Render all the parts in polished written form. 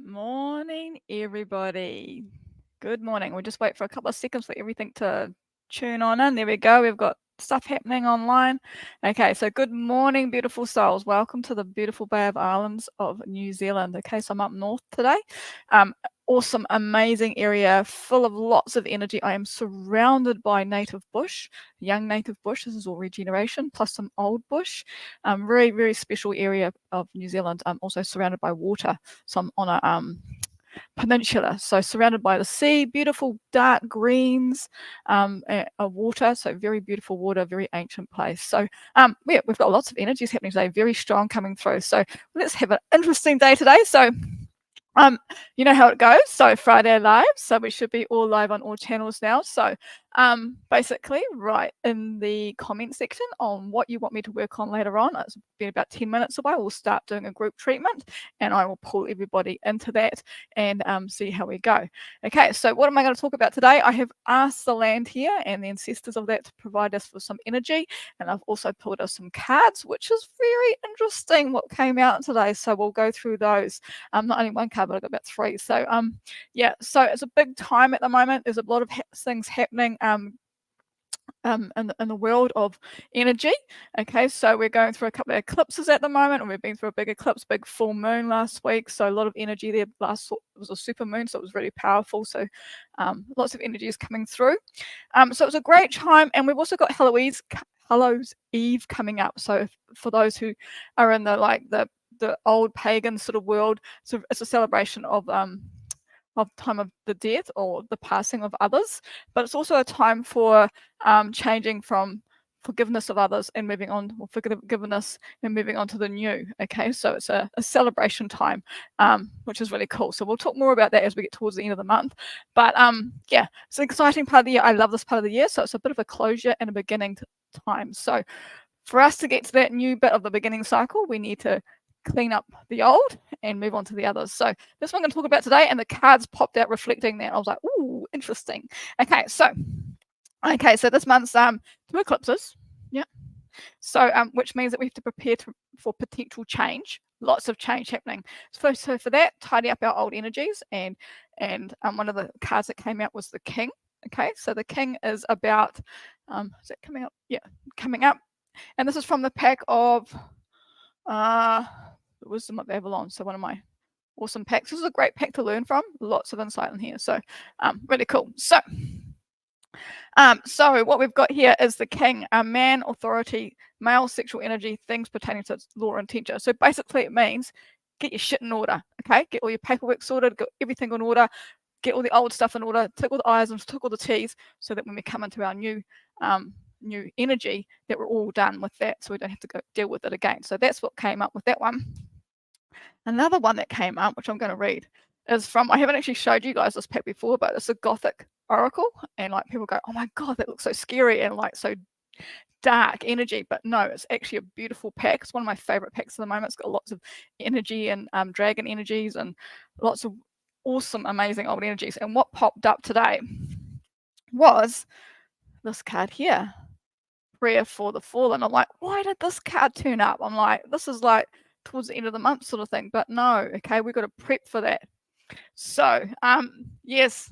Morning, everybody. Good morning. We'll just wait for a couple of seconds for everything to tune on in. There we go. We've got stuff happening online. Okay, so good morning, beautiful souls. Welcome to the beautiful Bay of Islands of New Zealand. Okay, so I'm up north today. Awesome, amazing area full of lots of energy. I am surrounded by native bush, young native bush. This is all regeneration, plus some old bush. Very, very special area of New Zealand. I'm also surrounded by water. So I'm on a peninsula, so surrounded by the sea, beautiful dark greens, a water, so very beautiful water, very ancient place. So yeah, we've got lots of energies happening today, very strong coming through. So let's have an interesting day today. So you know how it goes. So Friday live, so we should be all live on all channels now. So basically write in the comment section on what you want me to work on later on. It's been about 10 minutes away. We'll start doing a group treatment and I will pull everybody into that and see how we go. Okay, so what am I going to talk about today? I have asked the land here and the ancestors of that to provide us with some energy, and I've also pulled us some cards, which is very interesting what came out today. So we'll go through those. Not only one card, but I've got about three. So yeah, so it's a big time at the moment. There's a lot of things happening in the world of energy. Okay, so we're going through a couple of eclipses at the moment, and we've been through a big eclipse, big full moon last week. So a lot of energy there. Last was a super moon, so it was really powerful. So lots of energy is coming through. So it was a great time, and we've also got Hallows Eve coming up. So for those who are in the old pagan sort of world, so it's a celebration of time of the death or the passing of others, but it's also a time for changing from forgiveness of others and moving on, or forgiveness and moving on to the new. Okay, so it's a celebration time, which is really cool. So we'll talk more about that as we get towards the end of the month. But yeah, it's an exciting part of the year. I love this part of the year. So it's a bit of a closure and a beginning time. So for us to get to that new bit of the beginning cycle, we need to clean up the old and move on to the others. So this one I'm going to talk about today, and the cards popped out reflecting that. I was like, ooh, interesting. Okay, so this month's two eclipses. Yeah. So which means that we have to prepare for potential change. Lots of change happening. So for that, tidy up our old energies, and one of the cards that came out was the King. Okay, so the King is about is that coming up? Yeah, coming up. And this is from the pack of the Wisdom of Avalon. So one of my awesome packs. This is a great pack to learn from. Lots of insight in here. So really cool. So what we've got here is the King, man, authority, male, sexual energy, things pertaining to law and teacher. So basically it means get your shit in order. Okay, get all your paperwork sorted, get everything in order, get all the old stuff in order, tick all the I's and tick all the T's, so that when we come into our new energy, that we're all done with that, so we don't have to go deal with it again. So that's what came up with that one. Another one that came up, which I'm going to read, is from, I haven't actually showed you guys this pack before, but it's a Gothic oracle, and like people go, oh my god, that looks so scary and like so dark energy, but no, it's actually a beautiful pack. It's one of my favorite packs at the moment. It's got lots of energy and dragon energies and lots of awesome, amazing old energies. And what popped up today was this card here, Prayer for the Fallen. I'm like, why did this card turn up? I'm like, this is like towards the end of the month sort of thing, but no, okay, we've got to prep for that. So yes,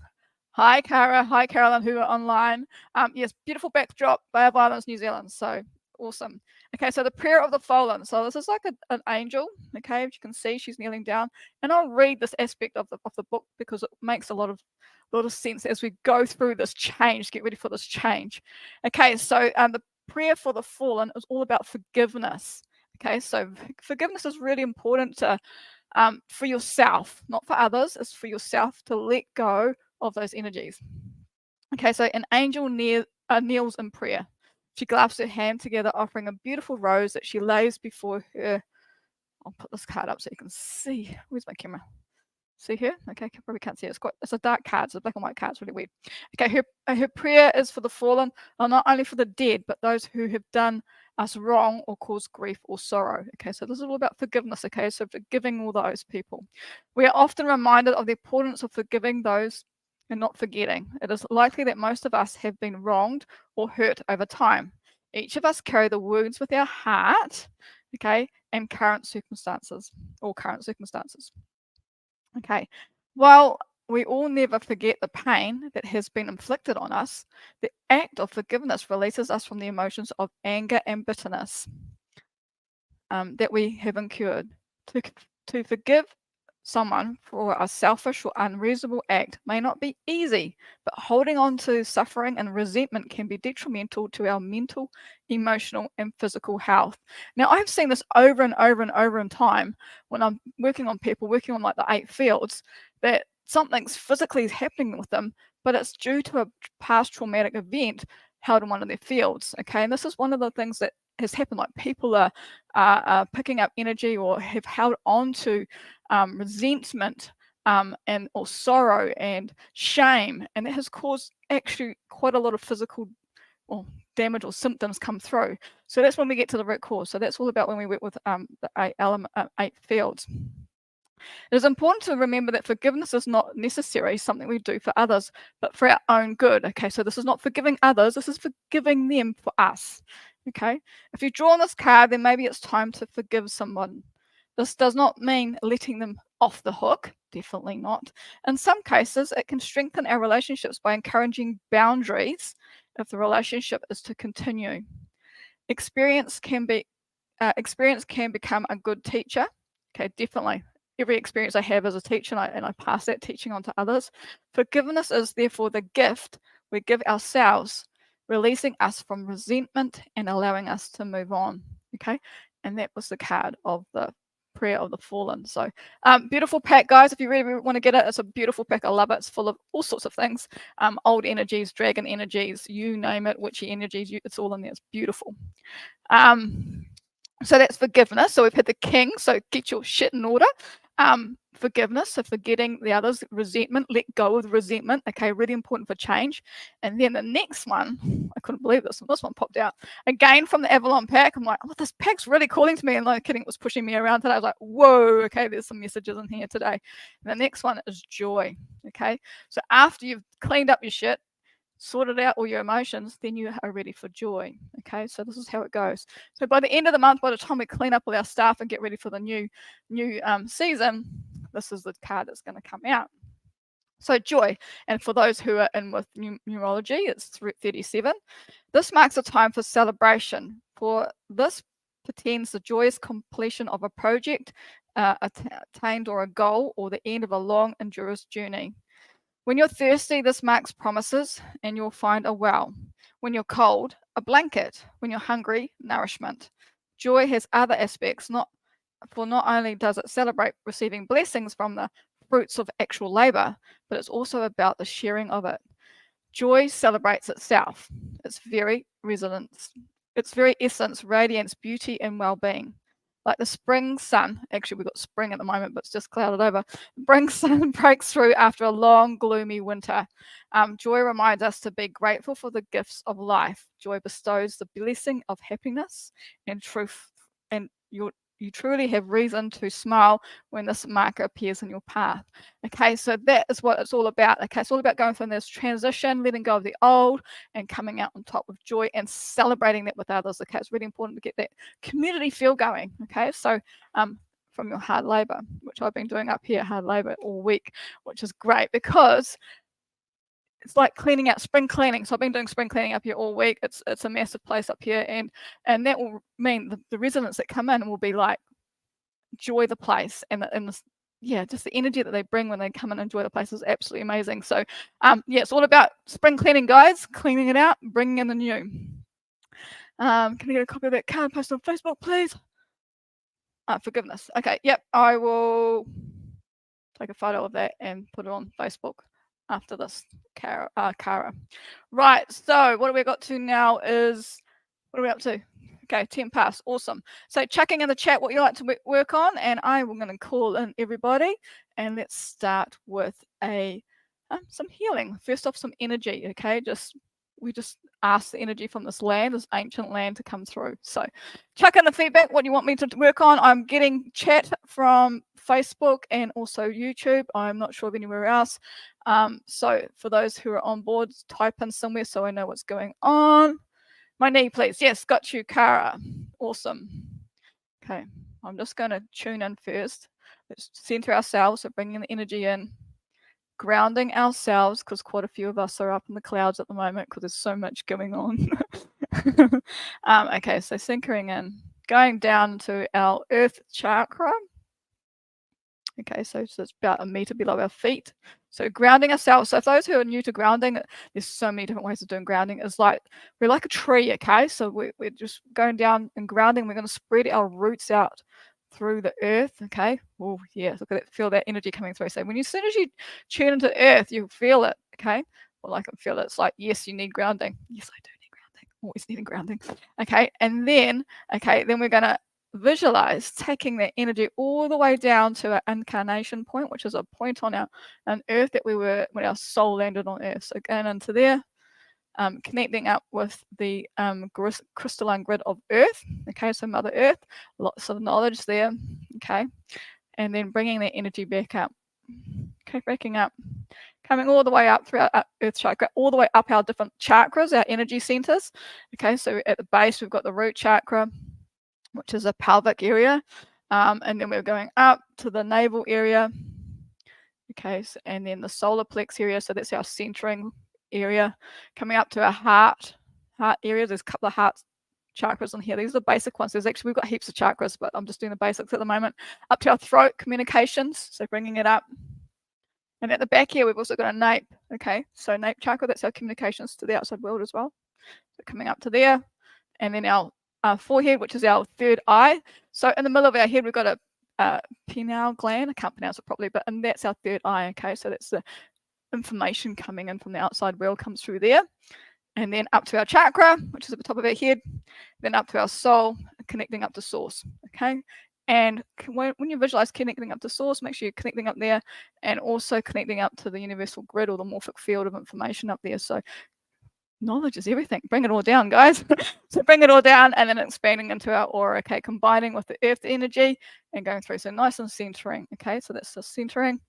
hi Cara, hi Carolyn, who are online. Yes, beautiful backdrop, Bay of Islands, New Zealand. So awesome. Okay, so the prayer of the fallen. So this is like an angel. Okay, as you can see, she's kneeling down, and I'll read this aspect of the book because it makes a lot of sense as we go through this change. Get ready for this change. Okay, so the prayer for the fallen is all about forgiveness. Okay, so forgiveness is really important to for yourself, not for others. It's for yourself to let go of those energies. Okay, so an angel kneels in prayer. She clasps her hand together, offering a beautiful rose that she lays before her. I'll put this card up so you can see. Where's my camera? See here? Okay, probably can't see it. It's a dark card. It's a black and white card. It's really weird. Okay, her prayer is for the fallen, not only for the dead, but those who have done us wrong or caused grief or sorrow. Okay, so this is all about forgiveness. Okay, so forgiving all those people. We are often reminded of the importance of forgiving those and not forgetting. It is likely that most of us have been wronged or hurt over time. Each of us carry the wounds with our heart, okay, and current circumstances, or current circumstances. Okay. While we all never forget the pain that has been inflicted on us, the act of forgiveness releases us from the emotions of anger and bitterness that we have incurred. To, to forgive someone for a selfish or unreasonable act may not be easy, but holding on to suffering and resentment can be detrimental to our mental, emotional, and physical health. Now, I've seen this over and over and over in time when I'm working on people, working on like the 8 fields, that something's physically happening with them, but it's due to a past traumatic event held in one of their fields. Okay, and this is one of the things that has happened. Like people are picking up energy or have held on to resentment and or sorrow and shame, and that has caused actually quite a lot of physical or damage or symptoms come through. So that's when we get to the root cause. So that's all about when we work with the 8 fields. It is important to remember that forgiveness is not necessarily something we do for others, but for our own good. Okay, so this is not forgiving others, this is forgiving them for us. Okay, if you draw on this card, then maybe it's time to forgive someone. This does not mean letting them off the hook, definitely not. In some cases, it can strengthen our relationships by encouraging boundaries if the relationship is to continue. Experience can become a good teacher. Okay, definitely. Every experience I have as a teacher, and I pass that teaching on to others. Forgiveness is therefore the gift we give ourselves, releasing us from resentment and allowing us to move on. Okay, and that was the card of the prayer of the fallen. So beautiful pack, guys. If you really want to get it, it's a beautiful pack. I love it. It's full of all sorts of things, old energies, dragon energies, you name it, witchy energies, it's all in there. It's beautiful. So that's forgiveness. So we've had the king. So get your shit in order. Forgiveness. So forgetting the others. Resentment. Let go of the resentment. Okay, really important for change. And then the next one, I couldn't believe this. This one popped out again from the Avalon pack. I'm like, oh, this pack's really calling to me. And like kidding, it was pushing me around today. I was like, whoa, okay, there's some messages in here today. And the next one is joy. Okay, so after you've cleaned up your shit, sorted out all your emotions, then you are ready for joy. Okay, so this is how it goes. So by the end of the month, by the time we clean up all our stuff and get ready for the new season, this is the card that's going to come out. So joy, and for those who are in with numerology, it's 37. This marks a time for celebration. For this portends the joyous completion of a project, attained, or a goal, or the end of a long, endurous journey. When you're thirsty, this marks promises, and you'll find a well. When you're cold, a blanket. When you're hungry, nourishment. Joy has other aspects. Not only does it celebrate receiving blessings from the fruits of actual labor, but it's also about the sharing of it. Joy celebrates itself. Its very essence radiates beauty and well-being. Like the spring sun, actually we've got spring at the moment, but it's just clouded over. Spring sun breaks through after a long, gloomy winter. Joy reminds us to be grateful for the gifts of life. Joy bestows the blessing of happiness and truth, and you truly have reason to smile when this marker appears in your path. Okay, so that is what it's all about. Okay, it's all about going from this transition, letting go of the old, and coming out on top with joy and celebrating that with others. Okay, it's really important to get that community feel going. Okay, so from your hard labor, which I've been doing up here, hard labor all week, which is great because it's like cleaning out, spring cleaning. So I've been doing spring cleaning up here all week. It's a massive place up here, and that will mean the residents that come in will be like enjoy the place, and just the energy that they bring when they come and enjoy the place is absolutely amazing. So it's all about spring cleaning, guys, cleaning it out, bringing in the new. Can I get a copy of that card posted on Facebook, please? Forgiveness. Okay, yep, I will take a photo of that and put it on Facebook after this, Kara. Right, so what we got to now is, what are we up to? Okay, 10 past, awesome. So chucking in the chat what you like to work on, and I'm going to call in everybody, and let's start with some healing. First off, some energy, okay? We just ask the energy from this ancient land to come through. So chuck in the feedback, what you want me to work on. I'm getting chat from Facebook and also YouTube. I'm not sure of anywhere else. So for those who are on board, type in somewhere so I know what's going on. My knee, please. Yes, got you, Kara. Awesome. Okay, I'm just going to tune in first. Let's center ourselves, so bringing the energy in, grounding ourselves, because quite a few of us are up in the clouds at the moment because there's so much going on. Okay, so centering in, going down to our earth chakra. Okay, so it's about 1 meter below our feet. So grounding ourselves. So if those who are new to grounding, there's so many different ways of doing grounding. It's like we're like a tree, okay? So we're just going down and grounding. We're going to spread our roots out through the earth, okay? Oh, yeah, look at it. Feel that energy coming through. So as soon as you tune into earth, you feel it, okay? Well, I can feel it. It's like, yes, you need grounding. Yes, I do need grounding. Always needing grounding. Okay, and then we're going to visualize taking that energy all the way down to our incarnation point, which is a point on earth that we were when our soul landed on earth. So going into there, connecting up with the crystalline grid of earth. Okay, so Mother Earth, lots of knowledge there. Okay, and then bringing that energy back up. Okay, breaking up, coming all the way up through our earth chakra, all the way up our different chakras, our energy centers. Okay, so at the base we've got the root chakra, which is a pelvic area, and then we're going up to the navel area. Okay, so, and then the solar plex area, so that's our centering area, coming up to our heart area. There's a couple of heart chakras on here. These are the basic ones. We've got heaps of chakras, but I'm just doing the basics at the moment. Up to our throat, communications, so bringing it up. And at the back here, we've also got a nape. Okay, so nape chakra, that's our communications to the outside world as well. So coming up to there, and then our forehead, which is our third eye. So in the middle of our head, we've got a pineal gland. I can't pronounce it properly, and that's our third eye. Okay, so that's the information coming in from the outside world comes through there. And then up to our chakra, which is at the top of our head, then up to our soul, connecting up to source. Okay, and when you visualize connecting up to source, make sure you're connecting up there and also connecting up to the universal grid or the morphic field of information up there. So knowledge is everything. Bring it all down, guys. So bring it all down and then expanding into our aura, okay, combining with the earth energy and going through. So nice and centering, okay, so that's the centering.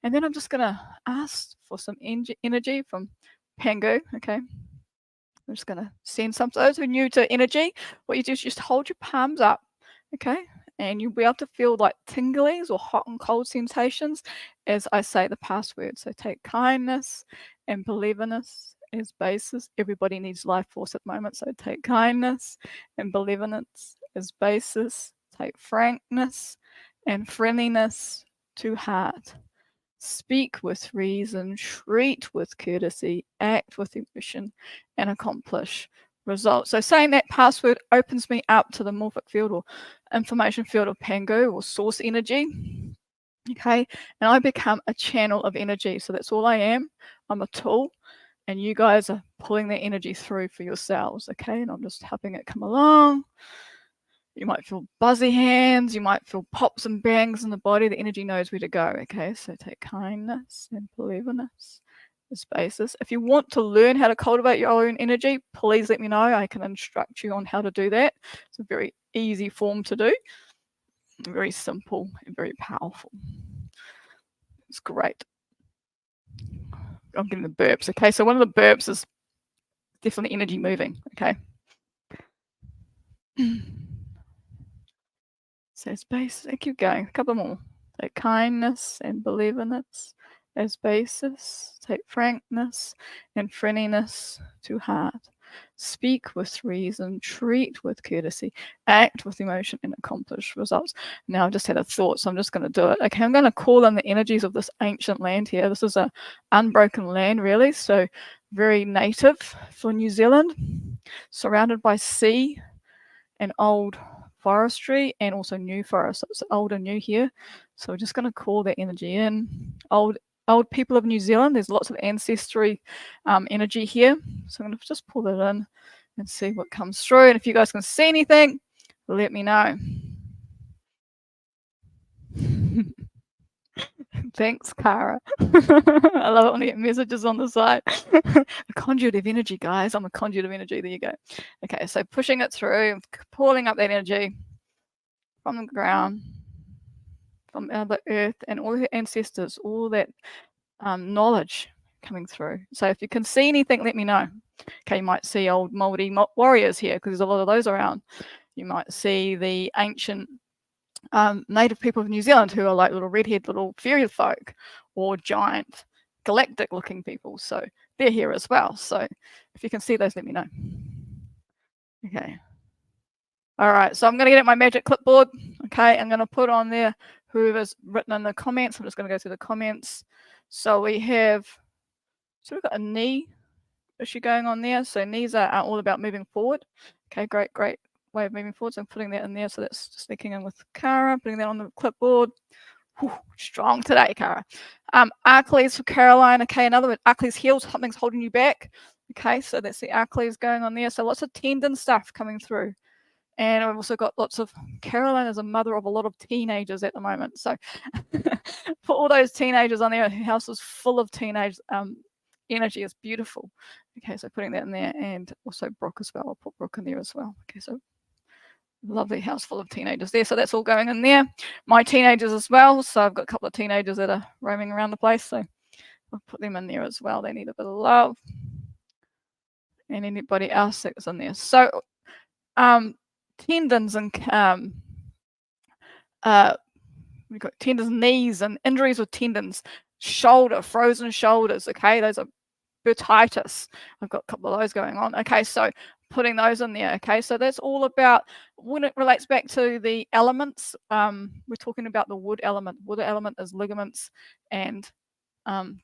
And then I'm just going to ask for some energy from Pangu, okay. I'm just going to send some. For those who are new to energy, what you do is just hold your palms up, okay, and you'll be able to feel like tinglies or hot and cold sensations as I say the password. So take kindness and believingness as basis. Everybody needs life force at the moment, so take kindness and believingness as basis. Take frankness and friendliness to heart. Speak with reason, treat with courtesy, act with emotion, and accomplish results. So saying that password opens me up to the morphic field or information field of Pangu or source energy. Okay, and I become a channel of energy. So that's all I am. I'm a tool, and you guys are pulling that energy through for yourselves. Okay, and I'm just helping it come along. You might feel buzzy hands, you might feel pops and bangs in the body. The energy knows where to go. Okay, so take kindness and believingness as basis. If you want to learn how to cultivate your own energy, please let me know. I can instruct you on how to do that. It's a very easy form to do, very simple and very powerful. It's great. I'm getting the burps. Okay, so one of the burps is definitely energy moving. Okay. So space, keep going, a couple more. Take kindness and believingness as basis. Take frankness and friendliness to heart. Speak with reason, treat with courtesy, act with emotion, and accomplish results. Now I've just had a thought, so I'm just going to do it. Okay, I'm going to call in the energies of this ancient land here. This is an unbroken land, really, so very native for New Zealand, surrounded by sea and old forestry and also new forest. So it's old and new here. So we're just going to call that energy in. Old people of New Zealand, there's lots of ancestry energy here. So I'm going to just pull that in and see what comes through. And if you guys can see anything, let me know. Thanks, Cara. I love it when I get messages on the side. A conduit of energy, guys. I'm a conduit of energy. There you go. Okay, so pushing it through, pulling up that energy from the ground, from the earth, and all the ancestors, all that knowledge coming through. So if you can see anything, let me know. Okay, you might see old Māori warriors here because there's a lot of those around. You might see the ancient native people of New Zealand who are like little redhead little fairy folk or giant galactic looking people. So they're here as well. So if you can see those, let me know. Okay. All right, so I'm going to get at my magic clipboard. Okay, I'm going to put on there whoever's written in the comments. I'm just going to go through the comments. So we've got a knee issue going on there. So knees are all about moving forward. Okay, great way of moving forward. So I'm putting that in there. So that's just linking in with Cara, putting that on the clipboard. Whew, strong today, Cara. Achilles for Caroline. Okay, in other words, Achilles heels, something's holding you back. Okay, so that's the Achilles going on there. So lots of tendon stuff coming through. And I've also got lots of, Caroline is a mother of a lot of teenagers at the moment. So for all those teenagers on there, her house is full of teenage energy. Is beautiful. Okay, so putting that in there, and also Brooke as well. I'll put Brooke in there as well. Okay, so lovely house full of teenagers there. So that's all going in there. My teenagers as well. So I've got a couple of teenagers that are roaming around the place. So I'll put them in there as well. They need a bit of love. And anybody else that's in there. So tendons and we've got tendons, knees, and injuries with tendons, shoulder, frozen shoulders. Okay, those are bursitis. I've got a couple of those going on. Okay, so putting those in there. Okay, so that's all about when it relates back to the elements. We're talking about the wood element. Wood element is ligaments and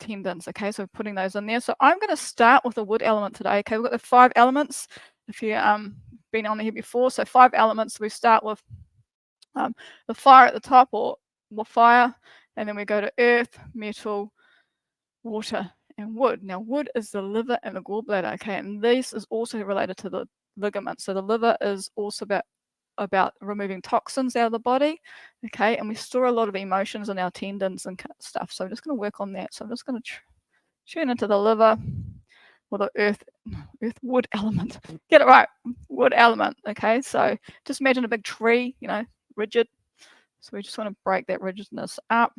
tendons. Okay, so putting those in there. So I'm going to start with the wood element today. Okay, we've got the 5 elements. If you been on here before, so 5 elements. We start with the fire at the top, or fire, and then we go to earth, metal, water, and wood. Now, wood is the liver and the gallbladder, okay, and this is also related to the ligaments. So the liver is also about removing toxins out of the body, okay, and we store a lot of emotions in our tendons and stuff. So I'm just going to work on that. So I'm just going to tune into the liver, or the earth wood element. Get it right, wood element. Okay, so just imagine a big tree, rigid. So we just want to break that rigidness up.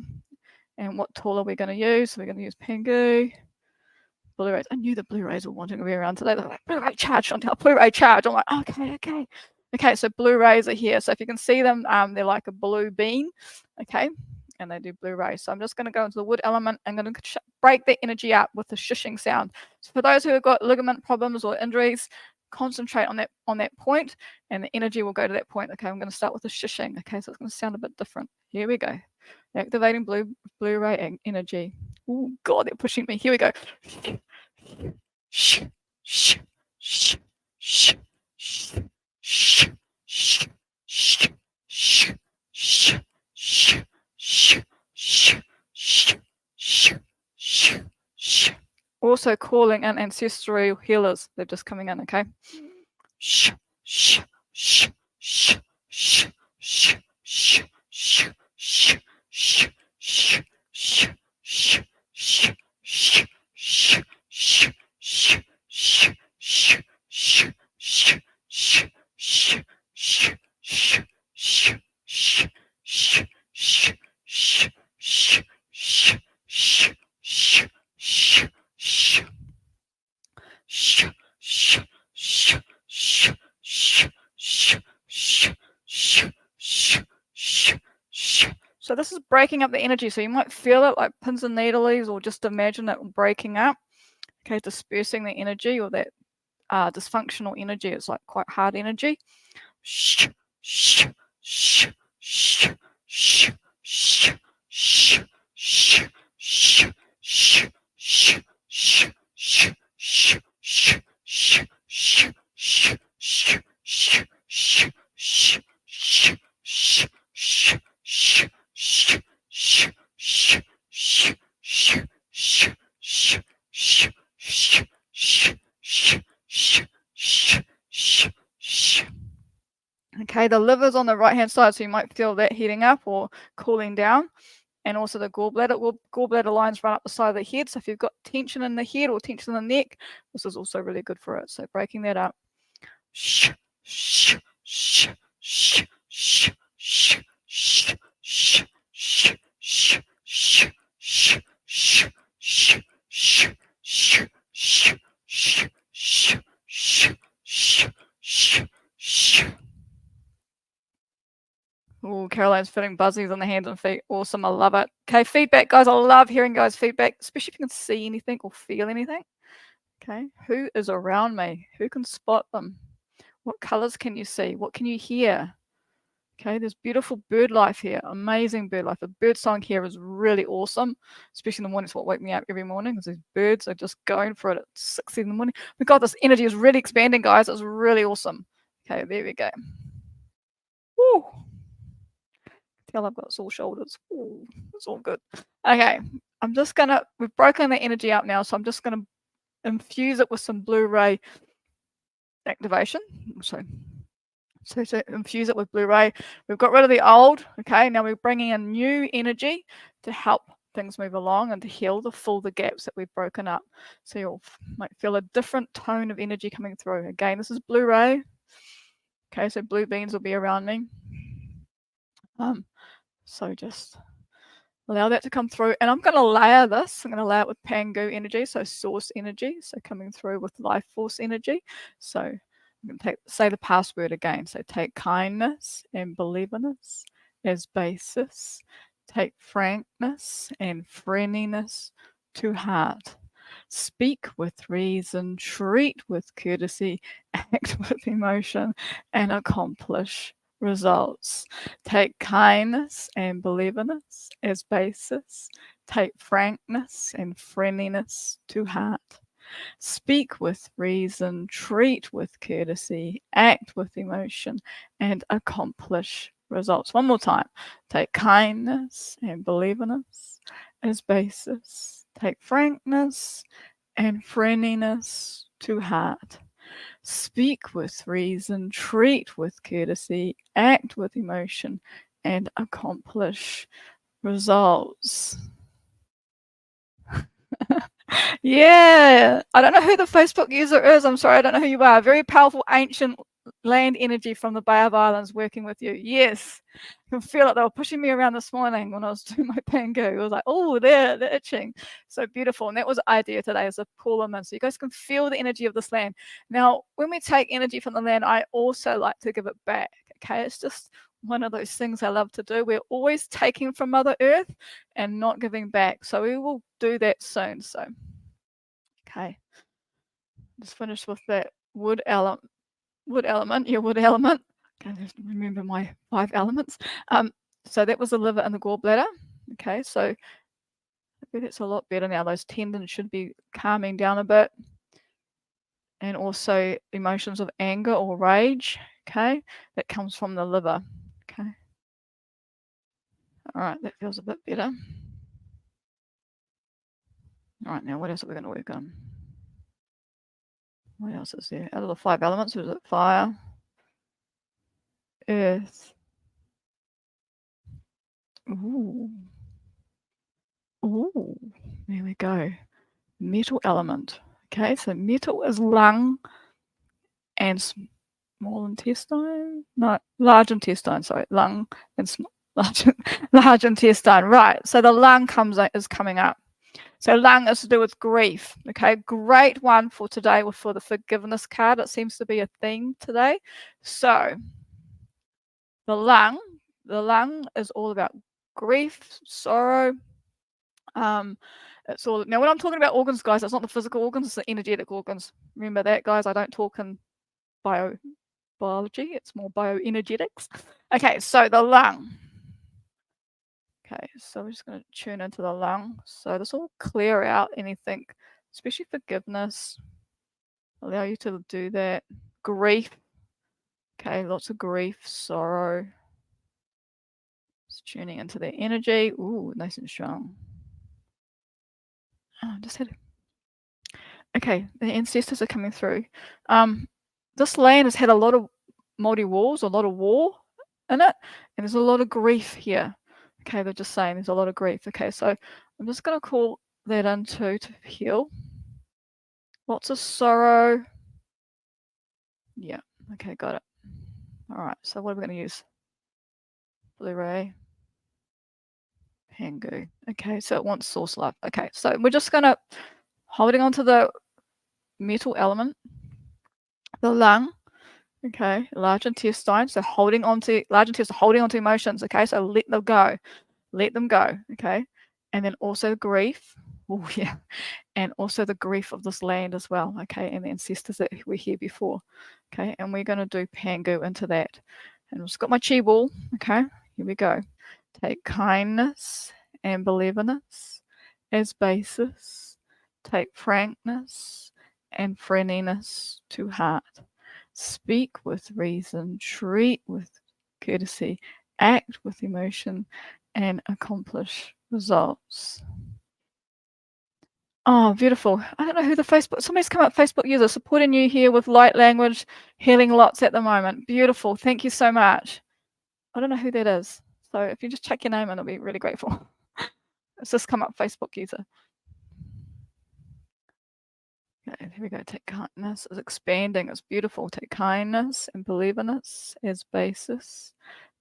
And what tool are we going to use? So we're going to use Pengu, blue rays. I knew the blue rays were wanting to be around today. They're like, blue ray charge, Chantelle, blue ray charge. I'm like, okay. Okay, so blue rays are here. So if you can see them, they're like a blue bean, okay? And they do blue rays. So I'm just going to go into the wood element. I'm going to break the energy up with the shushing sound. So for those who have got ligament problems or injuries, concentrate on that point, and the energy will go to that point. Okay, I'm going to start with the shushing. Okay, so it's going to sound a bit different. Here we go. Activating blue ray energy. Oh God, they're pushing me. Here we go. Also calling in ancestral healers. They're just coming in, okay? So this is breaking up the energy. So you might feel it like pins and needles, or just imagine it breaking up. Okay, dispersing the energy, or that dysfunctional energy. It's like quite hard energy. Okay, the liver's on the right hand side, so you might feel that heating up or cooling down. And also the gallbladder lines run up the side of the head. So if you've got tension in the head or tension in the neck, this is also really good for it. So breaking that up. Oh, Oh, Caroline's feeling buzzies on the hands and feet. Awesome. I love it. Okay, feedback, guys. I love hearing guys' feedback, especially if you can see anything or feel anything. Okay, who is around me? Who can spot them? What colors can you see? What can you hear? Okay, there's beautiful bird life here. Amazing bird life. The bird song here is really awesome, especially in the morning. It's what wake me up every morning because these birds are just going for it at 6 in the morning. We got this energy is really expanding, guys. It's really awesome. Okay, there we go. Woo. Tell I've got sore shoulders. Ooh, it's all good. Okay, I'm just gonna, we've broken the energy up now, so I'm just gonna infuse it with some blue ray activation. So to infuse it with blue ray, we've got rid of the old. Okay, now we're bringing in new energy to help things move along and to heal the gaps that we've broken up. So you might feel a different tone of energy coming through. Again, this is blue ray. Okay, so blue beans will be around me. So just allow that to come through, and I'm going to layer this. I'm going to layer it with Pangu energy, so source energy, so coming through with life force energy. So I'm going to say the password again. So take kindness and believingness as basis. Take frankness and friendliness to heart. Speak with reason, treat with courtesy, act with emotion, and accomplish results. Take kindness and believingness as basis. Take frankness and friendliness to heart. Speak with reason, treat with courtesy, act with emotion, and accomplish results. One more time. Take kindness and believingness as basis. Take frankness and friendliness to heart. Speak with reason, treat with courtesy, act with emotion, and accomplish results. Yeah, I don't know who the Facebook user is. I'm sorry, I don't know who you are. Very powerful ancient land energy from the Bay of Islands working with you. Yes, I can feel it. They were pushing me around this morning when I was doing my Pangu. I was like, oh, they're itching. So beautiful. And that was the idea today, is to pull them in. So you guys can feel the energy of this land. Now, when we take energy from the land, I also like to give it back. Okay, it's just one of those things I love to do. We're always taking from Mother Earth and not giving back. So we will do that soon. So, okay, just finished with that wood element. Your wood element. Okay, just remember my 5 elements. So that was the liver and the gallbladder. Okay, so that's a lot better now. Those tendons should be calming down a bit. And also emotions of anger or rage. Okay, that comes from the liver. Okay. All right, that feels a bit better. All right, now what else are we going to work on? What else is there? Out of the 5 elements, was it fire, earth? Ooh. Ooh, there we go. Metal element. Okay, so metal is lung and small intestine. No, large intestine. Sorry, lung and large intestine. Right. So the lung is coming up. So lung is to do with grief. Okay, great one for today for the forgiveness card. It seems to be a theme today. So the lung is all about grief, sorrow. It's all now when I'm talking about organs, guys, it's not the physical organs, it's the energetic organs. Remember that, guys. I don't talk in biology, it's more bioenergetics. Okay, so the lung. Okay, so we're just going to tune into the lung. So this will clear out anything, especially forgiveness. Allow you to do that. Grief. Okay, lots of grief, sorrow. Just tuning into their energy. Ooh, nice and strong. Oh, just had. Okay, the ancestors are coming through. This land has had a lot of multi-wars, a lot of war in it, and there's a lot of grief here. Okay, they're just saying there's a lot of grief. Okay, so I'm just going to call that in too to heal. Lots of sorrow. Yeah, okay, got it. All right, so what are we going to use? Blu-ray. Pangu. Okay, so it wants source life. Okay, so we're just going to, holding on to the metal element, the lung. Okay, large intestine. So holding on to large intestine, holding on to emotions. Okay, so let them go. Let them go. Okay. And then also grief. Oh, yeah. And also the grief of this land as well. Okay. And the ancestors that were here before. Okay. And we're going to do Pangu into that. And I've just got my chi ball. Okay. Here we go. Take kindness and benevolence as basis. Take frankness and friendliness to heart. Speak with reason, treat with courtesy, act with emotion, and accomplish results. Oh, beautiful. I don't know who the Facebook, somebody's come up, Facebook user, supporting you here with light language, healing lots at the moment. Beautiful. Thank you so much. I don't know who that is. So if you just check your name, and I'll be really grateful. It's just come up, Facebook user. Okay, here we go. Take kindness as expanding. It's beautiful. Take kindness and believingness as basis.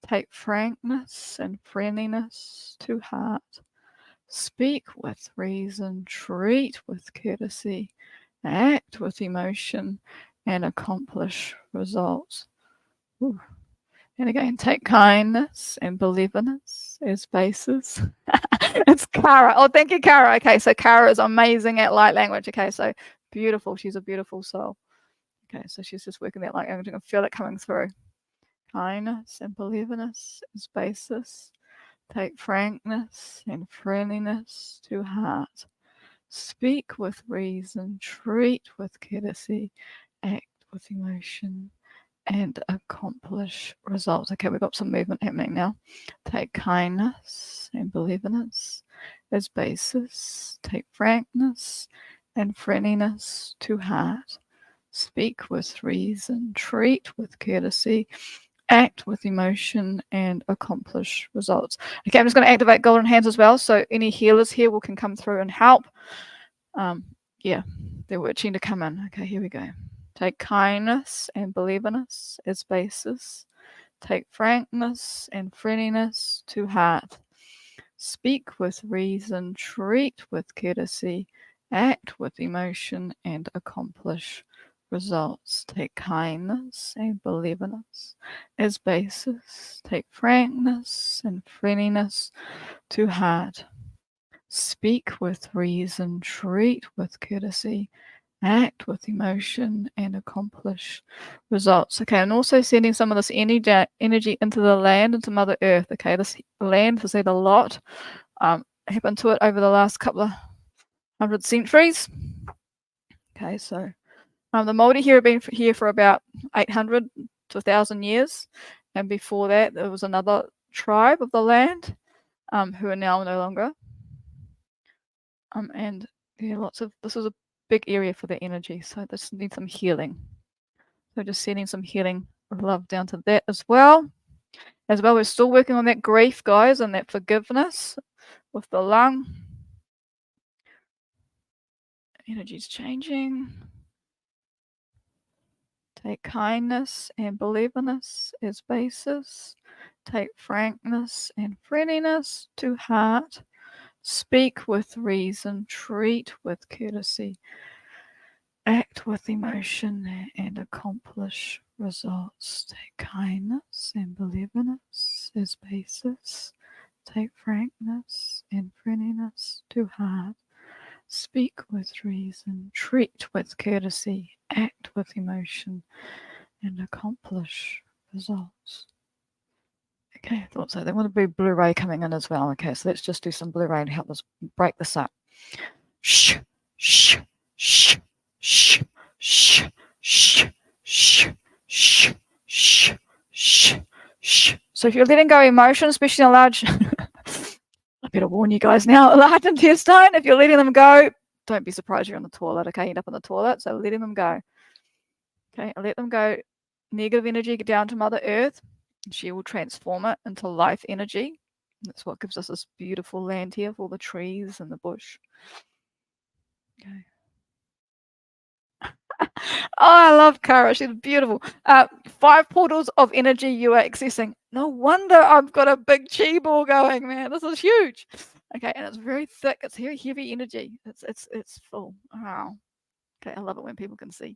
Take frankness and friendliness to heart. Speak with reason. Treat with courtesy. Act with emotion and accomplish results. Ooh. And again, take kindness and believingness as basis. It's Kara. Oh, thank you, Kara. Okay, so Kara is amazing at light language. Okay, so beautiful. She's a beautiful soul. Okay, so she's just working that light language. I can feel it coming through. Kindness and believingness as basis. Take frankness and friendliness to heart. Speak with reason. Treat with courtesy. Act with emotion and accomplish results. Okay, we've got some movement happening now. Take kindness and believingness as basis. Take frankness and friendliness to heart. Speak with reason. Treat with courtesy. Act with emotion and accomplish results. Okay, I'm just going to activate golden hands as well. So any healers here can come through and help. Yeah, they're watching to come in. Okay, here we go. Take kindness and believingness as basis. Take frankness and friendliness to heart. Speak with reason. Treat with courtesy. Act with emotion and accomplish results. Take kindness and believingness as basis. Take frankness and friendliness to heart. Speak with reason. Treat with courtesy. Act with emotion and accomplish results. Okay, and also sending some of this energy into the land, into Mother Earth. Okay, this land has had a lot happened to it over the last couple of 100 centuries. Okay, so the Māori here have been here for about 800 to 1,000 years, and before that there was another tribe of the land who are now no longer. And yeah, this is a big area for the energy, so this needs some healing. So just sending some healing love down to that as well. As well, we're still working on that grief, guys, and that forgiveness with the lung. Energy's changing. Take kindness and believingness as basis. Take frankness and friendliness to heart. Speak with reason. Treat with courtesy. Act with emotion and accomplish results. Take kindness and believingness as basis. Take frankness and friendliness to heart. Speak with reason. Treat with courtesy. Act with emotion and accomplish results. Okay, I thought so. They want to be Blu-ray coming in as well. Okay, so let's just do some Blu-ray to help us break this up. Shh, shh, shh, shh, shh, shh, shh, shh, shh, shh, shh. So if you're letting go of emotion, especially in a large, I better warn you guys now, a large intestine, if you're letting them go, don't be surprised you're on the toilet, okay? End up on the toilet, so letting them go. Okay, let them go. Negative energy, get down to Mother Earth. She will transform it into life energy. That's what gives us this beautiful land here with all the trees and the bush. Okay. Oh, I love Kara. She's beautiful. 5 portals of energy you are accessing. No wonder I've got a big chi ball going, man. This is huge. Okay, and it's very thick. It's very heavy energy. It's full. Wow. Okay, I love it when people can see.